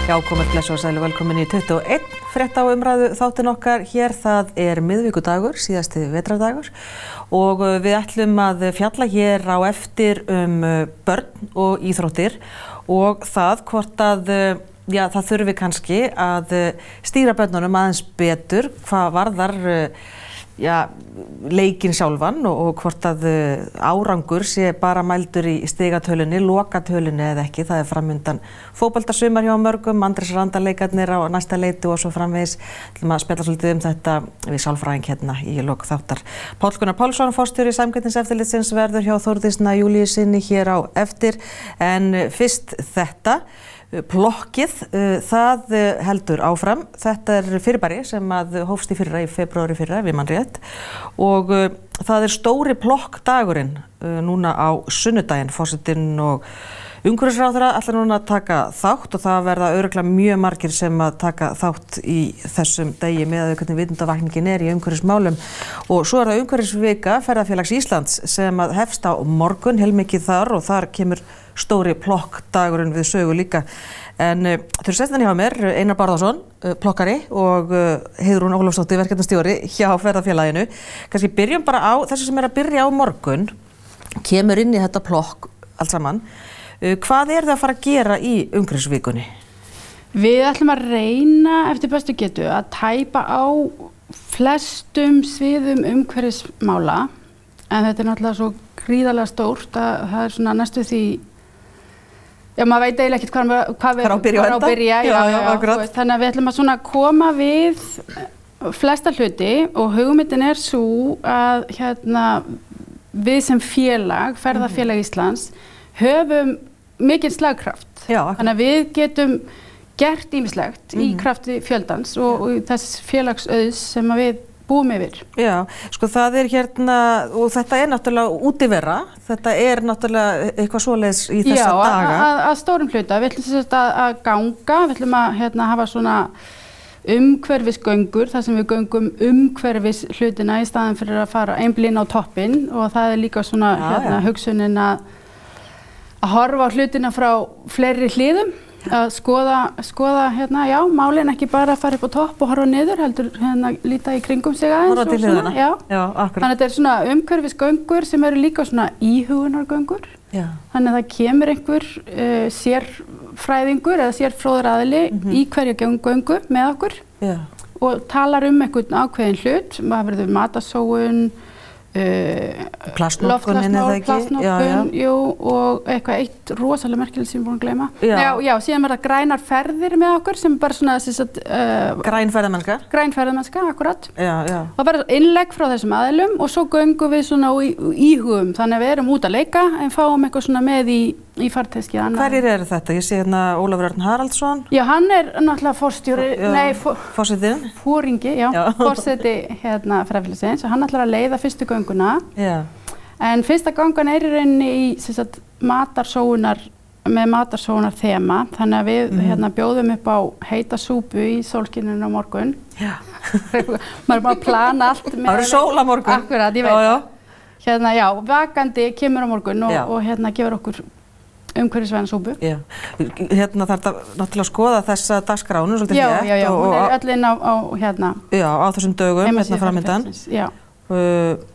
Já, komið blessu og sælu, velkomin í 21 frétta á umræðu þáttin okkar hér. Það miðvikudagur, síðasti vetrardagur og við ætlum að fjalla hér á eftir börn og íþróttir og það hvort að það þurfi kannski að stýra börnunum aðeins betur hvað varðar leikinn sjálfan og hvort að árangur sé bara mældur í stigatölunni, lokatölunni eða ekki. Það framundan fótboltasumar hjá mörgum, Andrés Randaleikarnir á næsta leiti og svo framvegis. Við ætlum að spjalla svolítið þetta við sálfræðing hérna í lok þáttar. Páll Gunnar Pálsson, forstjóri Samkeppniseftirlitsins, verður hjá Þórdísi Júlíusinni hér á eftir. En fyrst þetta. Plokkið, það heldur áfram. Þetta fyrirbæri sem að hófst í fyrra, í febrúar fyrra, við mann rétt. Og það stóri plokkdagurinn núna á sunnudaginn. Forsetinn og umhverfisráðherra ætla núna að taka þátt og það verða örugglega mjög margir sem að taka þátt í þessum degi með hvernig vitundavakningin í umhverfismálum. Og svo það umhverfisvika Ferðafélags Íslands sem að hefst á morgun, heilmikið þar og þar kemur stóri plokkdagurinn við sögu líka. En þau sestan hjá mér, Einar Bárðarson, plokkari og Heiðrún Ólafsdóttir, verkefnastjóri hjá Ferðafélaginu. Kannski byrjum bara á þessu sem að byrja á morgun, kemur inn í þetta plokk allt saman. Hvað þið að fara að gera í umhverfisvikunni? Við ætlum að reyna eftir bestu getu að tæpa á flestum sviðum umhverfismála, en þetta náttúrulega svo gríðarlega stórt að það svona næstu því maður veit eiginlega ekkert hvað við á að byrja. Þannig að við ætlum að svona koma við flesta hluti og hugmyndin svo að við sem félag, Ferðafélag Íslands, höfum mikinn slagkraft. Þannig að við getum gert ýmislegt í krafti fjöldans og þess félagsauðs sem við búum yfir. Já, sko það og þetta náttúrulega útivera, þetta náttúrulega eitthvað svoleiðis í þessa daga. Já, að stórum hluta. Við ætlum að ganga, við ætlum að hafa svona umhverfisgöngur, þar sem við göngum umhverfis hlutina í staðinn fyrir að fara einblín á toppinn og það líka svona hugsunin að horfa á hlutina frá fleiri hliðum. Að skoða málin ekki bara að fara upp á topp og horfa niður, heldur líta í kringum sig aðeins. Horfa til hliðina. Já, akkurat. Þannig að þetta svona umhverfisgöngur sem eru líka svona íhugunargöngur. Þannig að það kemur einhver sérfræðingur eða sérfróður aðili í hverja göngu með okkur og talar einhvern ákveðin hlut. Það verður matasóun, plastnotkun og eitthvað eitt rosalega merkilegt sem við búin að gleyma. Já, síðan verða grænar ferðir með okkur sem bara svona græn ferðamennska. Græn ferðamennska, akkurat. Það verður innlegg frá þessum aðilum og svo göngum við svona íhugum, þannig að við erum út að leika en fáum eitthvað svona með í farteskið. Hverjir eru þetta? Ég sé Ólafur Örn Haraldsson. Já, hann náttúrulega forstjóri, forsetinn. Fóringi, forseti Ferðafélagsins og hann ætlar að leiða fyrstu gönguna. En fyrsta gangan í rauninni í matarsóunar með matarsóunar þema, þannig að við bjóðum upp á heita súpu í sólskininu á morgun. Maður bara plana allt með. Það sól á morgun. Akkurat, ég veit. Vakandi kemur á morgun og gefur okkur umhverfisvæna súpu. Þarf það náttúrulega að skoða þessa dagskránu svolítið þétt. Já, hún öll inn á þessum dögum framöndan.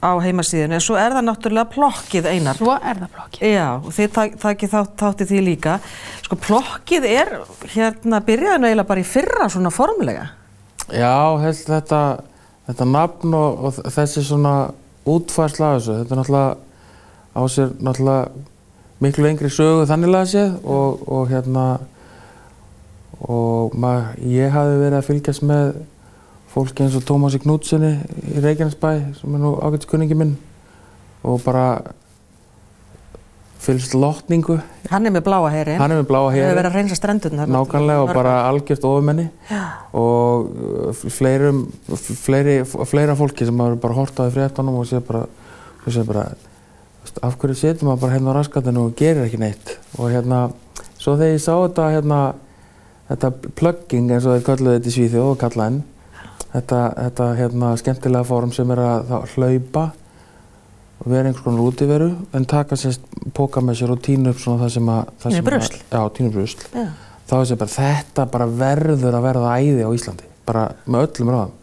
Á heimasíðunni, en svo það náttúrulega plokkið, Einar. Svo það plokkið. Já, og þið takið þátt í því líka. Sko plokkið byrjaði eiginlega bara í fyrra svona formlega. Já, þetta nafn og þessi svona útfærsla af þessu, þetta náttúrulega á sér náttúrulega miklu lengri sögu þanniglega séð og ég hafði verið að fylgjast með fólki eins og Tómasi Knútssoni í Reykjanesbæ sem nú ágætiskunningi minn og bara fylgst lotningu. Hann með bláa heyri. Hann með bláa heyri. Við verið að reynsa strendurnar. Nákvæmlega og bara algjört ofurmenni og fleira fólki sem maður bara horft á í fréttunum og sé bara af hverju setur maður bara hérna á raskatinu og gerir ekki neitt og svo þegar ég sá þetta plugging eins og þeir kölluðu þetta í Svíþjóð og kalla enn þetta skemmtilega form sem að hlaupa og vera einhvers konar útiveru en taka póka með sér og tína upp svona það sem að... Tína brusl? Já, tína brusl. þá er bara þetta bara verður að verða æði á Íslandi, bara með öllum ráðum.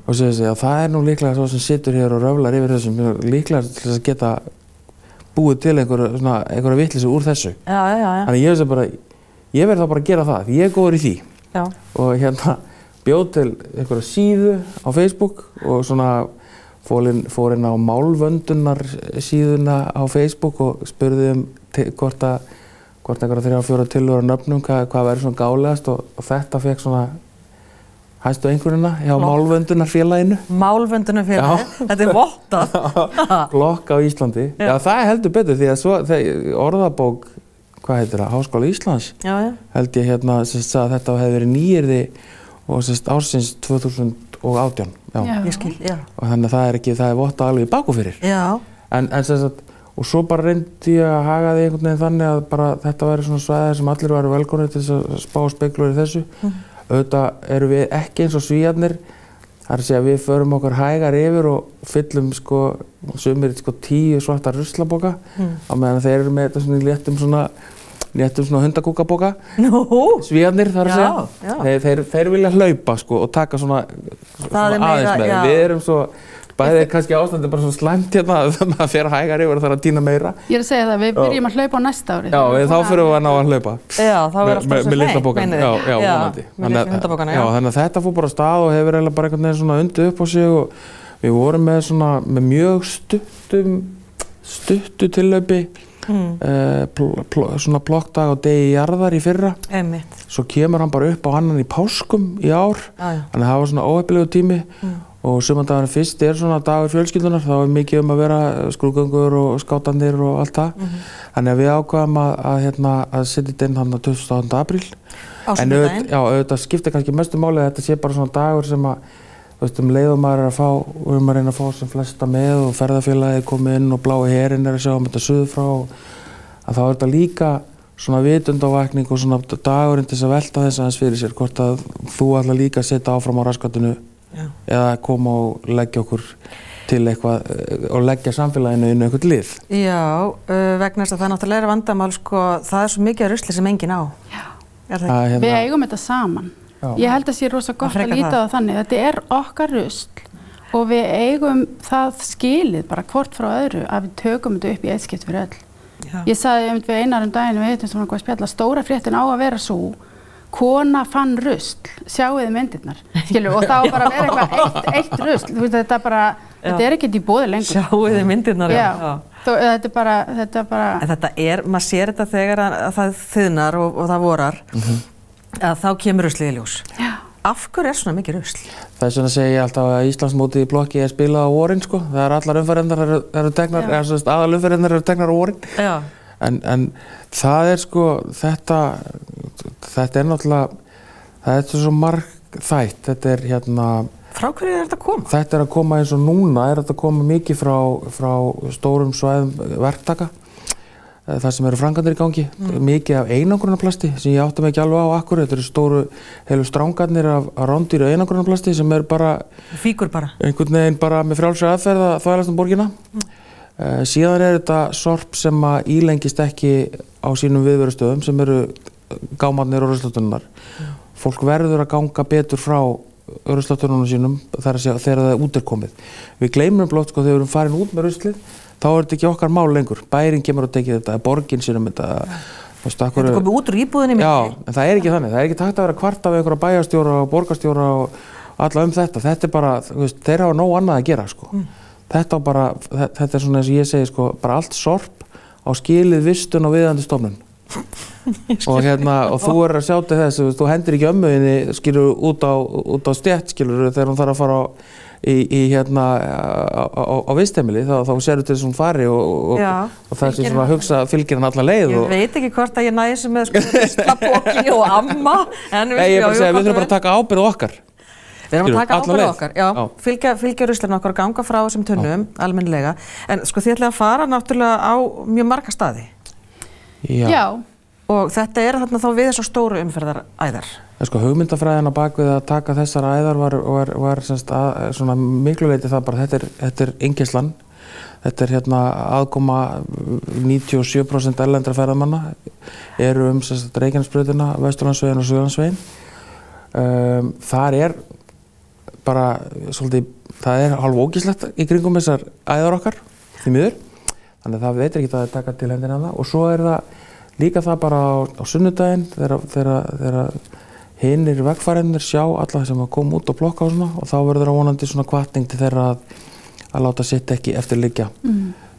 Og segja að það nú líklega svo sem situr hér og röflar yfir þessum, líklega til þess að geta búið til einhverja vitleysu úr þessu. Já. Þannig ég bara, ég verð þá bara að gera það, því ég er góður í því. Já. Og bjóð til einhverja síðu á Facebook og fór inn á málvöndunar síðuna á Facebook og spurði hvort einhverja 3-4 tillögur á nöfnum hvað væri svona gálegast og þetta fekk svona hæstu einhverjuna hjá Málvöndunarfélaginu. Málvöndunarfélaginu, þetta vottað. Blokk á Íslandi. Já, það heldur betur því að orðabók, hvað heitir það, Háskóla Íslands, held ég að þetta hefði verið nýyrði og ársins 2018. Já, ég skil, já. Og þannig að það er vottað alveg í baku fyrir. Já. Og svo bara reyndi ég að haga því einhvern veginn þannig að bara þetta væri svona svæði sem allir væru velkomnir til þess að spá og spekulur í þessu. Auðvitað erum við ekki eins og Svíarnir, það er að segja að við förum okkar hægar yfir og fyllum sumir 10 svarta ruslaboka á meðan þeir eru með þetta svona léttum svona hundakúkaboka. Svíarnir þar að segja. Þeir vilja hlaupa og taka svona aðeins með. Við erum svo bæði kannski ástandi bara svo slæmt hérna að það fer hægar yfir og þarf að tína meira. Ég er að segja það, við byrjum að hlaupa á næsta ári. Já, þá fyrir við að ná að hlaupa. Já, þá verður alltaf með litla bókan. Já, vonandi. Með litla hundabókana, já. Þannig að þetta fór bara af stað og hefur eiginlega bara einhvern veginn svona undið upp á sig og við vorum með mjög stuttu tillaupi, svona plokkdag á degi jarðar í fyrra. Einmitt. Svo kemur hann bara upp á annan í páskum í ár, þannig að það var svona óheppilegu tími. Og sumardagurinn fyrst svona dagur fjölskyldunar, þá er mikið að vera skrúðgöngur og skátarnir og allt það. Þannig að við ákváðum að setja þetta inn hann 28. apríl. Á sunnudaginn? Já, auðvitað skiptir kannski mestu máli að þetta sé bara svona dagur sem að leið og maður er að fá, og við erum að reyna að fá sem flesta með og ferðafélagið komið inn og blái herinn er að sjá þetta suður frá. Að þá er þetta líka svona vitundavakning og svona dagurinn til þess að velta þess aðeins fyrir sér, hvort að þú ætla líka að setja áfram á raskatinu eða koma og leggja okkur til eitthvað og leggja samfélaginu inn eitthvað lið. Já, vegna þess að það náttúrulega vandamál, það er svo mikið rusli sem enginn á. Já. Er það ekki? Við eigum þetta saman. Já. Ég held að sé rosa gott að líta það þannig. Þetta er okkar rusl og við eigum það skilið bara hvort frá öðru að við tökum þetta upp í eitt skipt fyrir öll. Já. Ég sagði við Einar daginn, við heitum svona hvað spjalla, stóra fréttin á að vera svo kona fann rusl, sjáuði myndirnar, skilur, og þá bara vera eitthvað eitt rusl, þú veist, þetta er ekkert í boði lengur. Sjáuði myndirnar, já. Þetta er bara... En þetta maður sér þetta þegar að það þiðnar og það vorar, að þá kemur ruslið í ljós. Já. Af hverju svona mikið rusl? Það er svona að segja alltaf að Íslandsmótið í blokki er spilað á vorin, það er allar umferðirnar eru teknar, aðalumferðirnar eru teknar á vorin. Já. En það er þetta er náttúrulega, það er svo margþætt, þetta er Frá hverju er þetta að koma? Þetta er að koma eins og núna, þetta að koma mikið frá stórum svæðum verktaka, þar sem eru framkvæmdir í gangi, mikið af einangrunarplasti sem ég átta mig ekki alveg á akkur, þetta eru stóru heilu strangarnir af rándýru einangrunarplasti sem eru bara, fíkur bara, einhvern veginn bara með frjálsri aðferð að þvælast borgina. Síðan er þetta sorp sem að ílengist ekki á sínum viðverustöðum sem eru gámarnir og ruslatunnar. Fólk verður að ganga betur frá ruslatununum sínum þegar það er út er komið. Við gleymum blott þegar við erum farin út með ruslið, þá er þetta ekki okkar mál lengur. Bærinn kemur og tekið þetta, borgin sínum þetta. Þetta komið út úr íbúðinni minni. Já, en það er ekki þannig. Það er ekki takt að vera kvart af einhverja bæjarstjóra og borgarstjóra og alla þetta. Þetta er bara, þeir hafa nóg annað að gera, Þetta er svona eins og ég segi, bara allt sorp á skilið vistun og viðandi stofnun. Og þú er að sjá til þess, þú hendir ekki ömmuðinni, skilur, út á stétt, skilur, þegar hún þarf að fara á vistheimili, þá sérðu til þess að hún fari og það sé svona að hugsa fylgir hann alla leið. Ég veit ekki hvort að ég næsi með ruslapokki og amma. Nei, ég er bara að segja, við þurfum bara að taka ábyrgð okkar. Við erum að taka ábyrgð okkar, já, fylgja ruslinu okkar og ganga frá þessum tunnum, almennilega. En þið ætlaði að fara náttúrulega á mjög marga staði. Já. Og þetta er þarna þá við þessar stóru umferðaræðar. Hugmyndafræðin á bakvið að taka þessar æðar var svona miklu leyti það bara, þetta er inngæslan Þetta hérna aðkoma 97% erlendra ferðamanna eru Reykjanesbrautina, Vesturlandsveginn og Suðurlandsveginn. Þar bara svolítið, það hálf ógeðslegt í kringum þessar æðar okkar, því miður. Þannig að það veitir ekki að taka til hendina það. Og svo það líka það bara á sunnudaginn þegar hinir vegfarendurnir sjá alla sem að koma út og plokka og svona, og þá verður það vonandi svona hvatning til þeirra að láta sitt ekki eftir liggja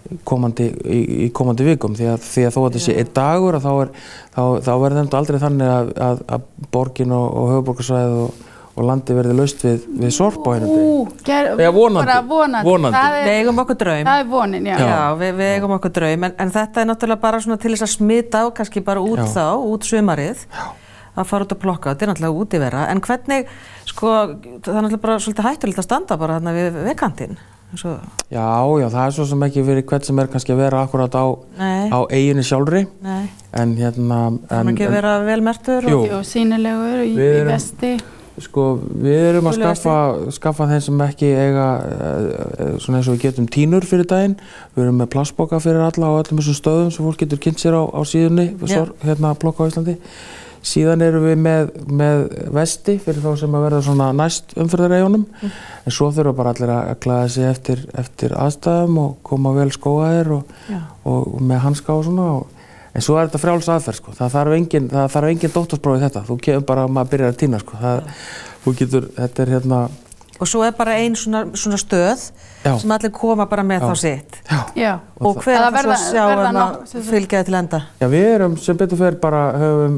í komandi vikum, því að þó að þessi einn dagur þá verður þetta aldrei þannig að borgin og höfuðborgarsvæðið og landi verði laust við sorp á einum degi. Vonandi. Við eigum okkur draum. Það vonin, já. Já, við eigum okkur draum, en þetta náttúrulega bara svona til þess að smita á, kannski bara út sumarið. Já. Að fara út að plokka, þetta náttúrulega útivera, en hvernig, sko, það náttúrulega bara svolítið hættulegt að standa bara þarna við vegkantinn. Já, það svo sem ekki verið hvern sem kannski að vera akkurat á eyjunni sjálfri. Nei. En hérna... Það ekki vera velmertur og sýnilegur í vesti. Sko, við erum að skaffa þeim sem ekki eiga, svona eins og við getum tínur fyrir daginn. Við erum með plastboka fyrir alla á öllum þessum stöðum sem fólk getur kynnt sér á síðunni, hérna plokka á Íslandi. Síðan erum við með vesti fyrir þá sem að verða svona næst umferðareyjunum, en svo þurfa bara allir að klæða sig eftir aðstæðum og koma vel skóaðir og með hanska og svona. En svo þetta frjáls aðferð, sko. Það þarf engin dóttorspróf í þetta. Þú kemur bara að maður byrjar að tína, sko. Þetta hérna... Og svo bara ein svona stöð sem allir koma bara með þá sitt. Já. Og hver það svo sjá að fylgja þið til enda? Já, við erum sem betur fer bara höfum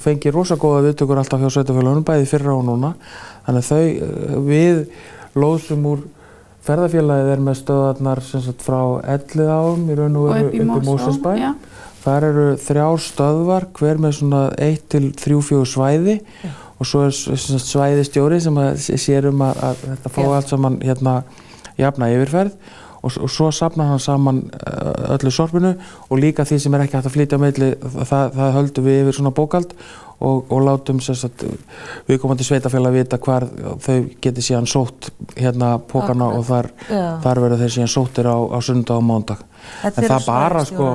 fengið rosa góða viðtökur alltaf hjá sveitarfélögunum, bæði fyrra og núna. Þannig að við lóðsum úr ferðafélagið með stöðarnar sem sagt frá Elliðaám í raun og veru upp í Mosfellsbæ. Þar eru 3 stöðvar, hver með svona 1 til 3-4 svæði. Og svo svæðistjóri sem sér að þetta fá allt saman hérna jafna yfirferð og svo safnar hann saman öllu sorpinu og líka því sem ekki hægt að flytja á milli, það höldum við yfir svona bókald og látum viðkomandi sveitarfélag vita hvar þau geti síðan sótt hérna pókana og þar verður þeir síðan sóttir á sunnudag og mánudag. En það bara sko,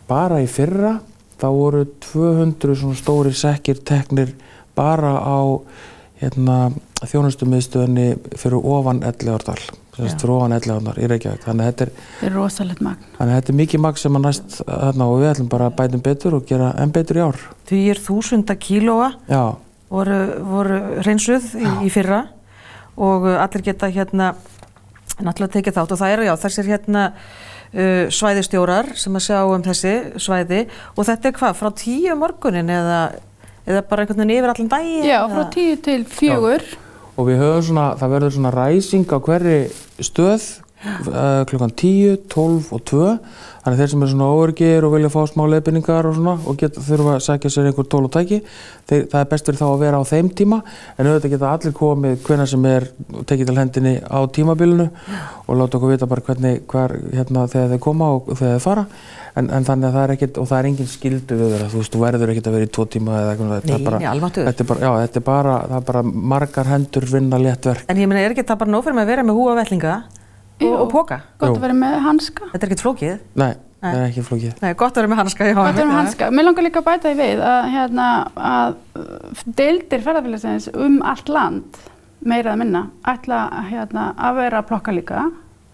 bara í fyrra þá voru 200 svona stórir sekkir teknir bara á þjónustumiðstöðinni fyrir ofan Elliðaárdal, fyrir ofan Elliðaárdal í Reykjavík. Þannig að þetta er rosalegt magn. Þannig að þetta er mikið magn sem að næst þarna og við ætlum bara að bætum betur og gera enn betur í ár. 10.000 kílóa voru hreinsuð í fyrra og allir geta náttúrulega tekið þátt og það eru þessir svæðistjórar sem að sjá þessi svæði og þetta er hvað, frá 10 morgunin eða bara einhvern veginn yfir allan daginn? Já, frá 10 til 4. Og við höfum það verður svona ræsing á hverri stöð klukkan 10, 12 og 2. Þannig þeir sem eru svona óöruggir og vilja fá smá leiðbeiningar og svona og þurfa að sækja sér einhver tól og tæki. Það er best fyrir þá að vera á þeim tíma, en auðvitað geta allir komið hvenær sem tekið til hendinni á tímabilinu og láta okkur vita bara þegar þeir koma og þegar þeir fara. En þannig að það er ekkert, og það er engin skyldu við þeirra, þú verður ekkert að vera í 2 tíma eða eitthvað. Nei, almáttugur. Þetta er bara margar hendur vinna létt verk. En ég meina, er ekki það bara nóg fyrir að vera með húa vettlinga og póka? Gott að vera með hanska. Þetta er ekkert flókið? Nei, það er ekki flókið. Nei, gott að vera með hanska, já. Gott að vera með hanska. Mér langar líka að bæta því við að deildir ferðafélagsins allt land, meira eða minna, ætla að vera að plokka líka.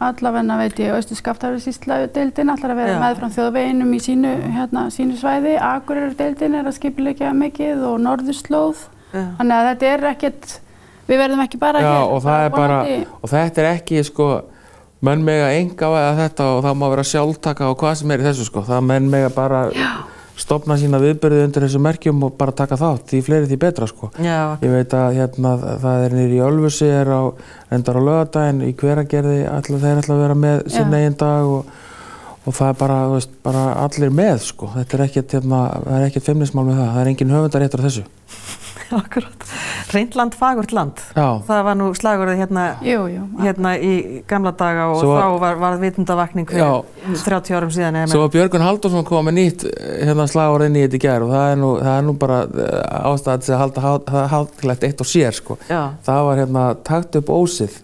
Allavegna veit ég, Austur-Skaftafellssýsla deildin ætlar að vera meðfram þjóðveginum í sínu svæði. Akureyrar-deildin er að skipuleggja mikið og norðurslóð. Þannig að þetta er ekkert, við verðum ekki bara hér. Já, og þetta er ekki, sko, menn mega engavæða þetta og það má vera sjálftaka og hvað sem í þessu, sko. Það menn mega bara stofna sína viðburði undir þessu merkjum og bara taka þátt, því fleiri því betra, sko. Já. Ég veit að það er niður í Ölfusi, endar á laugardaginn, í Hveragerði, þeir ætla að vera með sinn eigin dag og það er bara allir með, sko. Þetta er ekkert feimnismál með það, það er engin höfundaréttur á þessu. Akkurat. Hreint land, fagurt land. Já. Það var nú slagorðið hérna í gamla daga og þá var vitundavakning fyrir 30 árum síðan. Svo var Björgun Halldórsson kom með nýtt slagorð inn í þetta í gær og það er nú bara ástæða til að halda hátilegt eitt og sér, sko. Já. Það var takt upp ósið.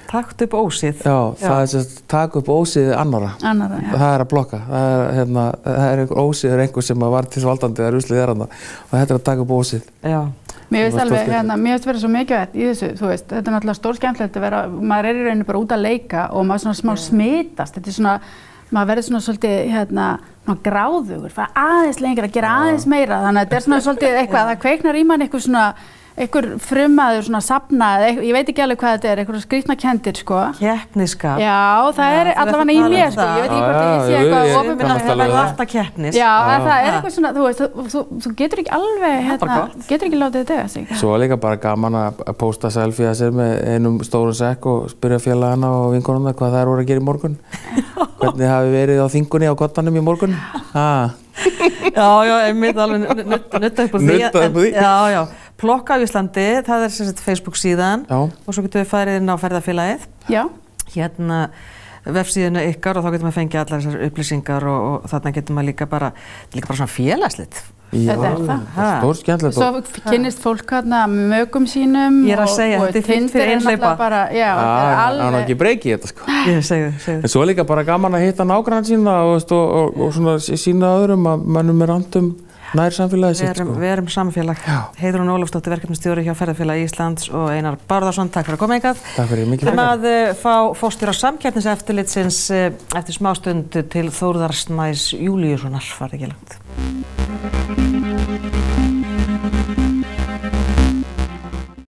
Takt upp ósið. Já, það er sem taka upp ósið annara. Annara, já. Það að blokka. Það er ósiður einhver sem var til valdandi þegar ruslið er þarna og þetta að taka upp ósið. Já. Mér finnst alveg, mér finnst verið svo mikilvægt í þessu, þú veist, þetta er náttúrulega stór skemmtilegt að vera, maður er í rauninu bara út að leika og maður svona smá smitast, þetta er svona, maður verður svona svolítið, svona gráðugur, fara aðeins lengra, gera aðeins meira, þannig að þetta er svona svolítið eitthvað, það kveiknar í mann einhver frumaður svona safna, ég veit ekki alveg hvað þetta er, einhverja skrýtna kenndir, sko. Keppnisskap. Já, það er allavega í mér, sko, ég veit ekki hvort ég sé eitthvað opinberlega. Það verður alltaf keppnis. Já, það er eitthvað svona, þú veist, þú getur ekki alveg, getur ekki látið þetta dega sig. Svo er líka bara gaman að pósta selfie að sér með einum stórum sekk og spyrja félagana og vinkonuna hvað þær voru að gera í morgun. Hvernig hafi verið á þingunni á kottanum í morgun? Já, einmitt alveg nutta upp úr því. Já. Plokka á Íslandi, það er sem sagt Facebook síðan og svo getum við farið inn á ferðafélagið. Já. Hérna vefsíðuna ykkar og þá getum við fengið allar þessar upplýsingar og þarna getum við líka bara svona félagslit. Þetta er það. Stór skemmtilegt. Svo kynnist fólk hérna mögum sínum Ég er að segja, þetta er fint fyrir einhleypa. Já, þetta er alveg. Það er ekki breyki í þetta, sko. Ég segðu. En svo er líka bara gaman að hitta nágranna sína og svona sína öðrum að mönnum er andum nær samfélagið sitt, sko. Við erum samfélag. Heiðrún Ólafsdóttir, verkefnisstjóri hjá Ferðafélagi Íslands og Einar Bárðarsson, takk fyrir að koma hingað. Takk fyrir, mikið fyrir. Að fá forstjóra Samkeppniseftirlitsins eftir smástund til Þórðar Snæs Júlíussonar, farið ekki langt.